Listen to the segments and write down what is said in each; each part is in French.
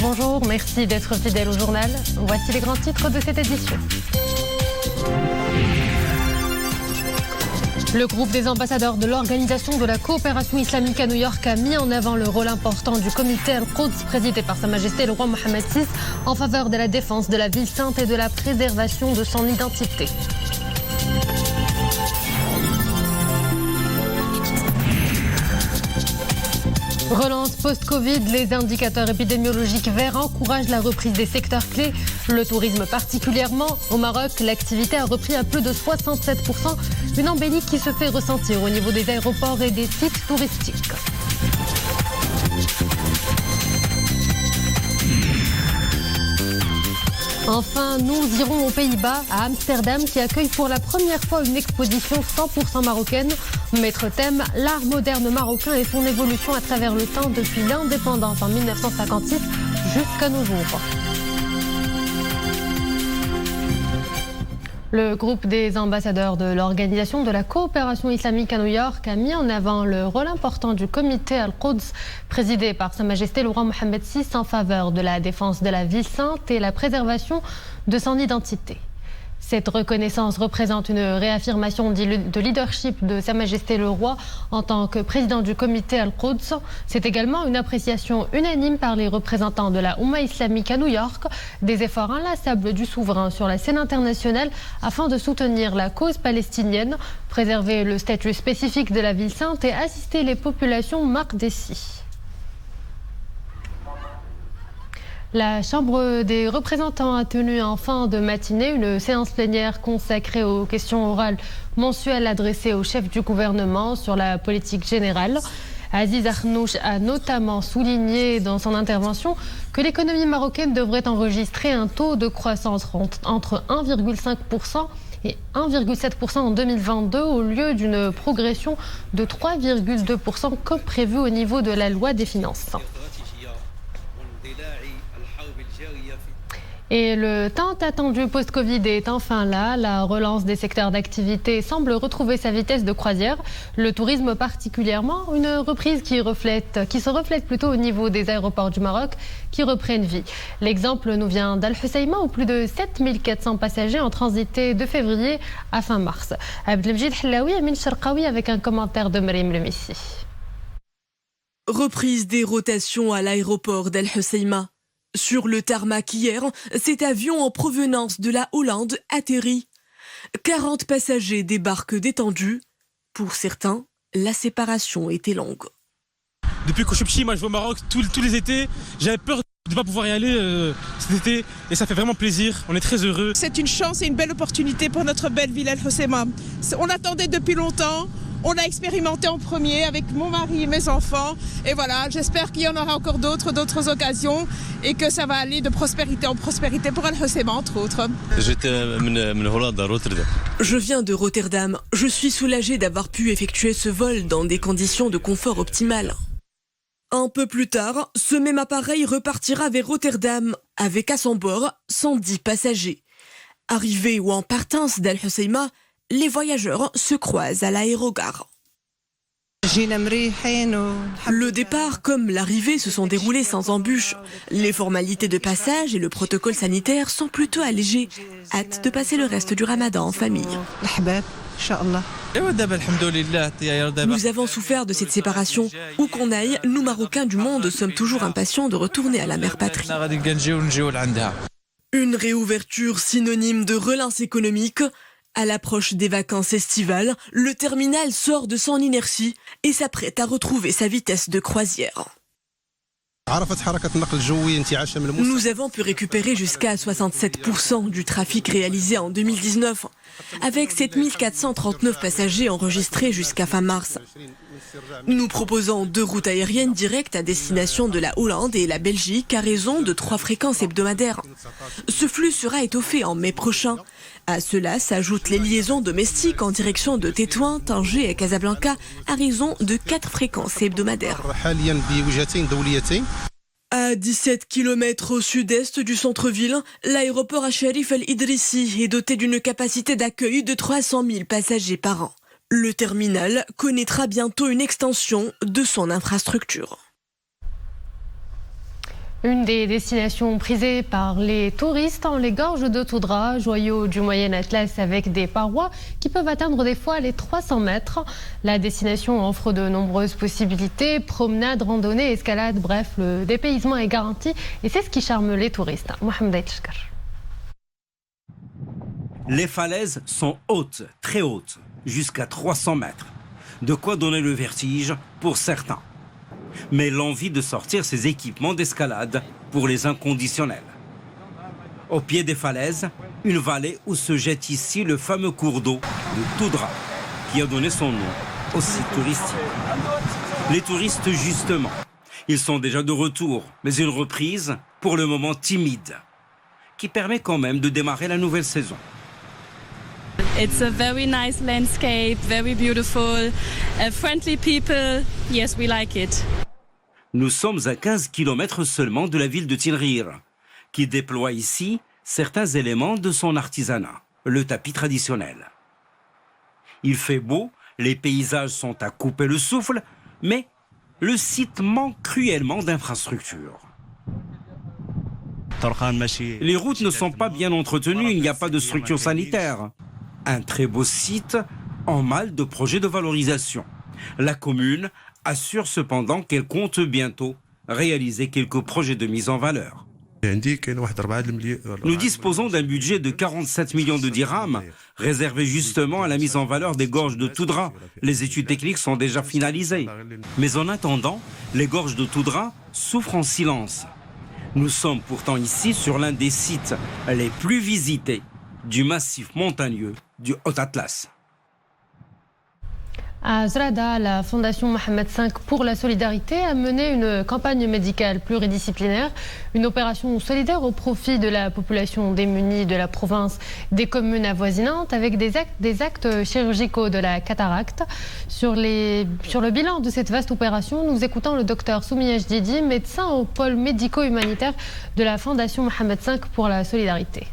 bonjour, merci d'être fidèle au journal. Voici les grands titres de cette édition. Le groupe des ambassadeurs de l'Organisation de la coopération islamique à New York a mis en avant le rôle important du comité Al-Quds présidé par Sa Majesté le roi Mohammed VI en faveur de la défense de la ville sainte et de la préservation de son identité. Relance post-Covid, les indicateurs épidémiologiques verts encouragent la reprise des secteurs clés. Le tourisme particulièrement. Au Maroc, l'activité a repris à plus de 67%, une embellie qui se fait ressentir au niveau des aéroports et des sites touristiques. Enfin, nous irons aux Pays-Bas, à Amsterdam, qui accueille pour la première fois une exposition 100% marocaine. Maître thème, l'art moderne marocain et son évolution à travers le temps depuis l'indépendance en 1956 jusqu'à nos jours. Le groupe des ambassadeurs de l'Organisation de la coopération islamique à New York a mis en avant le rôle important du comité Al-Quds, présidé par Sa Majesté le roi Mohammed VI en faveur de la défense de la ville sainte et la préservation de son identité. Cette reconnaissance représente une réaffirmation de leadership de Sa Majesté le Roi en tant que président du comité Al-Quds. C'est également une appréciation unanime par les représentants de la Oumma islamique à New York, des efforts inlassables du souverain sur la scène internationale afin de soutenir la cause palestinienne, préserver le statut spécifique de la ville sainte et assister les populations Maqdissi. La Chambre des représentants a tenu en fin de matinée une séance plénière consacrée aux questions orales mensuelles adressées au chef du gouvernement sur la politique générale. Aziz Arnouch a notamment souligné dans son intervention que l'économie marocaine devrait enregistrer un taux de croissance entre 1,5% et 1,7% en 2022 au lieu d'une progression de 3,2% comme prévu au niveau de la loi des finances. Et le tant attendu post-Covid est enfin là. La relance des secteurs d'activité semble retrouver sa vitesse de croisière. Le tourisme particulièrement, une reprise qui se reflète plutôt au niveau des aéroports du Maroc qui reprennent vie. L'exemple nous vient d'Al-Husseima où plus de 7400 passagers ont transité de février à fin mars. Abdelmjid Hilaoui, Amin Sharqawi avec un commentaire de Marim Lemissi. Reprise des rotations à l'aéroport d'Al-Husseima. Sur le tarmac hier, cet avion en provenance de la Hollande atterrit. 40 passagers débarquent détendus. Pour certains, la séparation était longue. Depuis que je suis petit, moi je vais au Maroc tous les étés. J'avais peur de ne pas pouvoir y aller cet été et ça fait vraiment plaisir. On est très heureux. C'est une chance et une belle opportunité pour notre belle ville Al-Husseima. On l'attendait depuis longtemps. On l'a expérimenté en premier avec mon mari et mes enfants. Et voilà, j'espère qu'il y en aura encore d'autres occasions et que ça va aller de prospérité en prospérité pour Al-Husseima, entre autres. Je viens de Rotterdam. Je suis soulagée d'avoir pu effectuer ce vol dans des conditions de confort optimales. Un peu plus tard, ce même appareil repartira vers Rotterdam avec à son bord 110 passagers. Arrivés ou en partance d'Al-Husseima, les voyageurs se croisent à l'aérogare. Le départ comme l'arrivée se sont déroulés sans embûches. Les formalités de passage et le protocole sanitaire sont plutôt allégés. Hâte de passer le reste du ramadan en famille. Nous avons souffert de cette séparation. Où qu'on aille, nous Marocains du monde sommes toujours impatients de retourner à la mère patrie. Une réouverture synonyme de relance économique. À l'approche des vacances estivales, le terminal sort de son inertie et s'apprête à retrouver sa vitesse de croisière. Nous avons pu récupérer jusqu'à 67% du trafic réalisé en 2019, avec 7439 passagers enregistrés jusqu'à fin mars. Nous proposons 2 routes aériennes directes à destination de la Hollande et la Belgique à raison de 3 fréquences hebdomadaires. Ce flux sera étoffé en mai prochain. À cela s'ajoutent les liaisons domestiques en direction de Tétouan, Tanger et Casablanca à raison de 4 fréquences hebdomadaires. À 17 km au sud-est du centre-ville, l'aéroport Sharif El-Idrissi est doté d'une capacité d'accueil de 300 000 passagers par an. Le terminal connaîtra bientôt une extension de son infrastructure. Une des destinations prisées par les touristes, les gorges de Toudra, joyau du Moyen Atlas avec des parois qui peuvent atteindre des fois les 300 mètres. La destination offre de nombreuses possibilités, promenades, randonnées, escalades, bref, le dépaysement est garanti et c'est ce qui charme les touristes. Mohamed Aïtchkar. Les falaises sont hautes, très hautes, jusqu'à 300 mètres. De quoi donner le vertige pour certains. Mais l'envie de sortir ses équipements d'escalade pour les inconditionnels. Au pied des falaises, une vallée où se jette ici le fameux cours d'eau de Toudra, qui a donné son nom au site touristique. Les touristes, justement, ils sont déjà de retour, mais une reprise, pour le moment timide, qui permet quand même de démarrer la nouvelle saison. It's a very nice landscape, very beautiful, friendly people. Yes, we like it. Nous sommes à 15 km seulement de la ville de Tinrir, qui déploie ici certains éléments de son artisanat, le tapis traditionnel. Il fait beau, les paysages sont à couper le souffle, mais le site manque cruellement d'infrastructures. Les routes ne sont pas bien entretenues, il n'y a pas de structure sanitaire. Un très beau site en mal de projet de valorisation. La commune assure cependant qu'elle compte bientôt réaliser quelques projets de mise en valeur. Nous disposons d'un budget de 47 millions de dirhams réservé justement à la mise en valeur des gorges de Toudra. Les études techniques sont déjà finalisées. Mais en attendant, les gorges de Toudra souffrent en silence. Nous sommes pourtant ici sur l'un des sites les plus visités du massif montagneux du Haut-Atlas. À Zrada, la Fondation Mohamed V pour la solidarité a mené une campagne médicale pluridisciplinaire, une opération solidaire au profit de la population démunie de la province, des communes avoisinantes, avec des actes chirurgicaux de la cataracte. Sur le bilan de cette vaste opération, nous écoutons le docteur Soumia Jdidi, médecin au pôle médico-humanitaire de la Fondation Mohamed V pour la solidarité.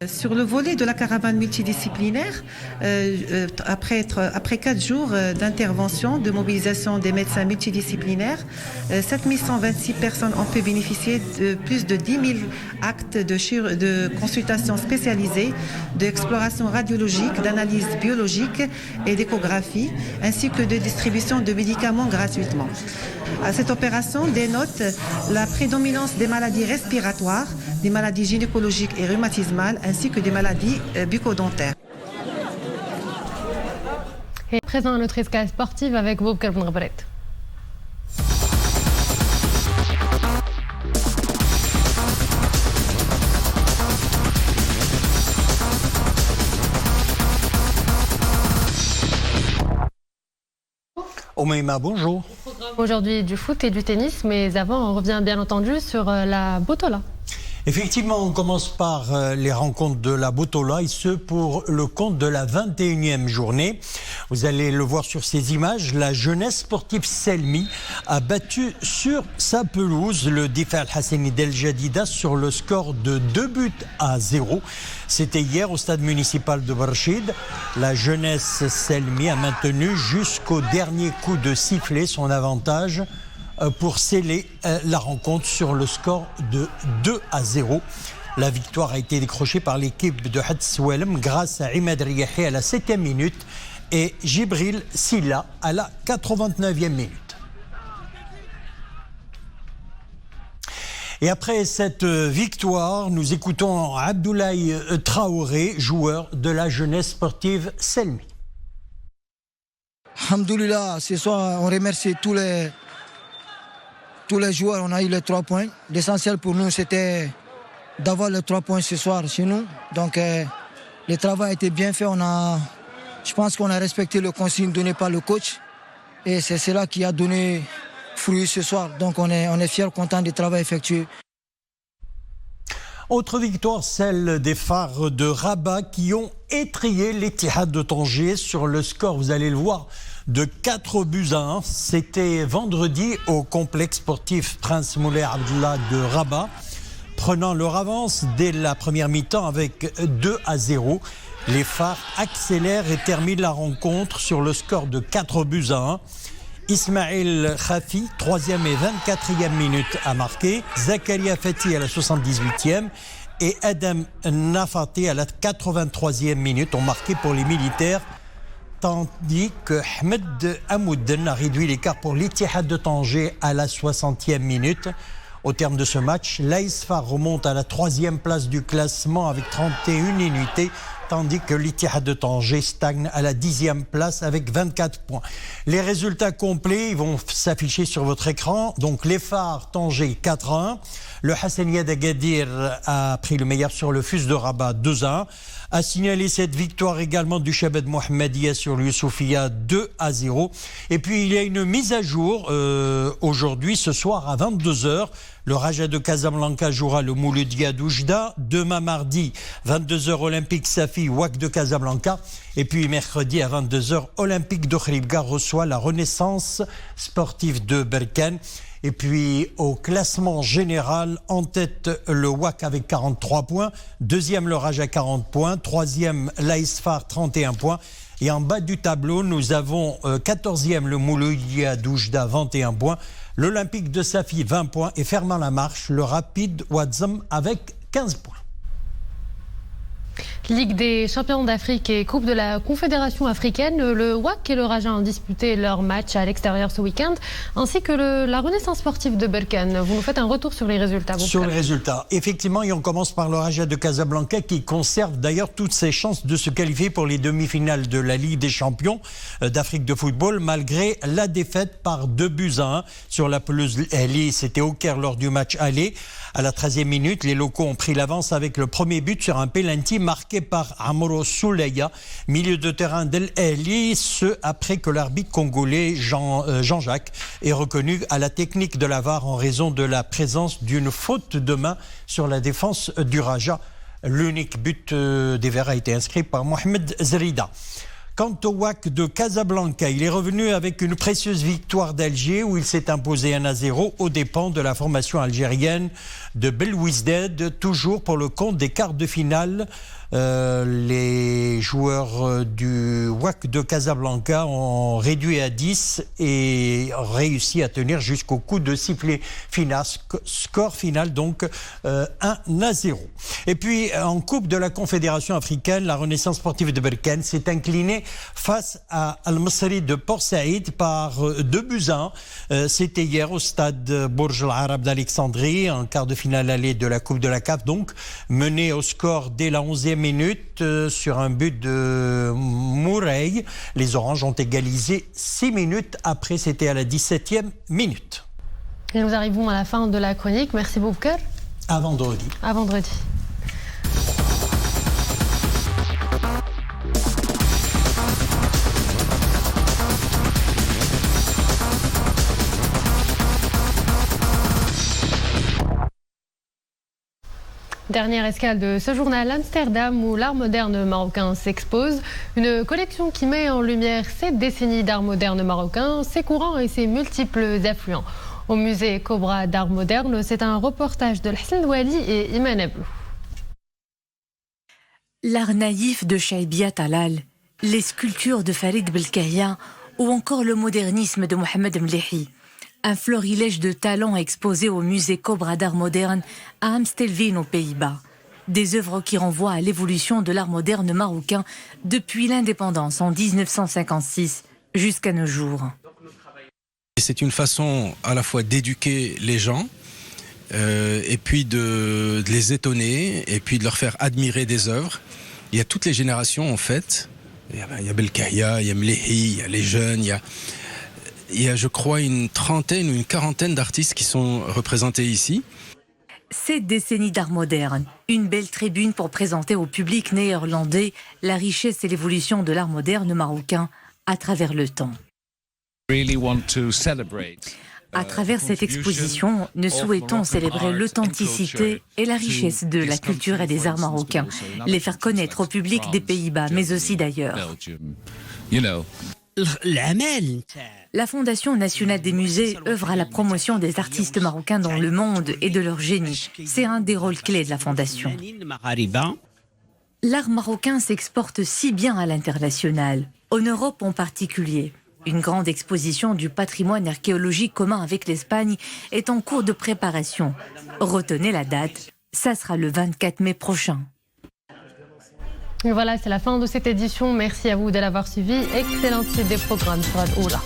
Sur le volet de la caravane multidisciplinaire, après 4 jours d'intervention, de mobilisation des médecins multidisciplinaires, 7126 personnes ont pu bénéficier de plus de 10 000 actes de consultation spécialisées, d'exploration radiologique, d'analyse biologique et d'échographie, ainsi que de distribution de médicaments gratuitement. À cette opération dénote la prédominance des maladies respiratoires, des maladies gynécologiques et rhumatismales, ainsi que des maladies bucco-dentaires. Et présent à notre escale sportive avec Boubkar Ben Gabret. Omeima, bonjour. Aujourd'hui du foot et du tennis, mais avant on revient bien entendu sur la Botola. Effectivement, on commence par les rencontres de la Botola, et ce pour le compte de la 21e journée. Vous allez le voir sur ces images, la jeunesse sportive Selmi a battu sur sa pelouse le Difa Al-Hassani d'El Jadida sur le score de 2-0. C'était hier au stade municipal de Barchid. La jeunesse Selmi a maintenu jusqu'au dernier coup de sifflet son avantage pour sceller la rencontre sur le score de 2-0. La victoire a été décrochée par l'équipe de Hatsouelm grâce à Imad Riyahi à la 7e minute et Jibril Silla à la 89e minute. Et après cette victoire, nous écoutons Abdoulaye Traoré, joueur de la jeunesse sportive Selmi. Alhamdoulilah, ce soir on remercie tous les joueurs, on a eu les 3 points. L'essentiel pour nous, c'était d'avoir les 3 points ce soir chez nous. Donc, le travail a été bien fait. Je pense qu'on a respecté le consigne donné par le coach. Et c'est cela qui a donné fruit ce soir. Donc, on est fiers, contents du travail effectué. Autre victoire, celle des phares de Rabat qui ont étrillé l'Etihad de Tanger sur le score, vous allez le voir, de 4-1. C'était vendredi au complexe sportif Prince Moulay Abdullah de Rabat, prenant leur avance dès la première mi-temps avec 2-0. Les phares accélèrent et terminent la rencontre sur le score de 4-1. Ismaël Khafi, 3e et 24e minute à marquer. Zakaria Fati à la 78e. Et Adam Nafati à la 83e minute ont marqué pour les militaires. Tandis que Ahmed Amouden a réduit l'écart pour l'Ittihad de Tanger à la 60e minute. Au terme de ce match, l'Aïsfa remonte à la 3e place du classement avec 31 unités, tandis que l'Ittihad de Tanger stagne à la 10e place avec 24 points. Les résultats complets vont s'afficher sur votre écran. Donc les Phares Tanger 4-1. Le Hassania d'Agadir a pris le meilleur sur le Fus de Rabat 2-1. A signalé cette victoire également du Chabad Mohammedia sur le Youssoufia 2-0. Et puis il y a une mise à jour aujourd'hui, ce soir à 22h. Le Raja de Casablanca jouera le Mouloudia d'Oujda. Demain mardi, 22h, Olympique Safi, WAC de Casablanca. Et puis mercredi à 22h, Olympique de Khribga reçoit la Renaissance sportive de Berkane. Et puis au classement général, en tête le WAC avec 43 points, deuxième le Raja 40 points, troisième l'Aïsfar 31 points. Et en bas du tableau, nous avons 14e le Mouloudia d'Oujda 21 points, l'Olympique de Safi 20 points et fermant la marche, le Rapide Ouazzam avec 15 points. Ligue des champions d'Afrique et Coupe de la Confédération africaine, le WAC et le Raja ont disputé leur match à l'extérieur ce week-end, ainsi que la Renaissance sportive de Berkane. Vous nous faites un retour sur les résultats. Sur les résultats, effectivement, et on commence par le Raja de Casablanca qui conserve d'ailleurs toutes ses chances de se qualifier pour les demi-finales de la Ligue des champions d'Afrique de football, malgré la défaite par 2-1 sur la pelouse Eli. C'était au Caire lors du match aller. À la 13e minute, les locaux ont pris l'avance avec le premier but sur un penalty marqué par Amro Souleya, milieu de terrain d'El Ahly, ce après que l'arbitre congolais Jean-Jacques est reconnu à la technique de la VAR en raison de la présence d'une faute de main sur la défense du Raja. L'unique but des Verts a été inscrit par Mohamed Zrida. Quant au WAC de Casablanca, il est revenu avec une précieuse victoire d'Alger où il s'est imposé 1-0 aux dépens de la formation algérienne de Belouizdad, toujours pour le compte des quarts de finale. Les joueurs du WAC de Casablanca ont réduit à 10 et réussi à tenir jusqu'au coup de sifflet final. Score final donc 1-0. Et puis en Coupe de la Confédération africaine, la Renaissance sportive de Berkane s'est inclinée face à Al-Masri de Port Saïd par 2-1. C'était hier au stade Bourj Al-Arab d'Alexandrie, en quart de finale allée de la Coupe de la CAF, donc mené au score dès la 11e minute sur un but de Mourey. Les Oranges ont égalisé 6 minutes après, c'était à la 17e minute. Et nous arrivons à la fin de la chronique. Merci beaucoup. À vendredi. À vendredi. Dernière escale de ce journal, Amsterdam, où l'art moderne marocain s'expose. Une collection qui met en lumière 7 décennies d'art moderne marocain, ses courants et ses multiples affluents. Au musée Cobra d'art moderne, c'est un reportage de Hassan Wali et Iman Ablou. L'art naïf de Chaibia Talal, les sculptures de Farid Belkahia ou encore le modernisme de Mohamed Mlehi. Un florilège de talents exposé au musée Cobra d'art moderne à Amstelveen aux Pays-Bas. Des œuvres qui renvoient à l'évolution de l'art moderne marocain depuis l'indépendance en 1956 jusqu'à nos jours. C'est une façon à la fois d'éduquer les gens et puis de les étonner et puis de leur faire admirer des œuvres. Il y a toutes les générations en fait. Il y a Belkahia, il y a Mlehi, il y a les jeunes, il y a, je crois, une trentaine ou une quarantaine d'artistes qui sont représentés ici. 7 décennies d'art moderne, une belle tribune pour présenter au public néerlandais la richesse et l'évolution de l'art moderne marocain à travers le temps. À travers cette exposition, nous souhaitons célébrer l'authenticité et la richesse de la culture et des arts marocains, les faire connaître au public des Pays-Bas, mais aussi d'ailleurs. La Fondation nationale des musées œuvre à la promotion des artistes marocains dans le monde et de leur génie. C'est un des rôles clés de la Fondation. L'art marocain s'exporte si bien à l'international, en Europe en particulier. Une grande exposition du patrimoine archéologique commun avec l'Espagne est en cours de préparation. Retenez la date, ça sera le 24 mai prochain. Et voilà, c'est la fin de cette édition. Merci à vous de l'avoir suivi. Excellente suite des programmes sur Al-Oula.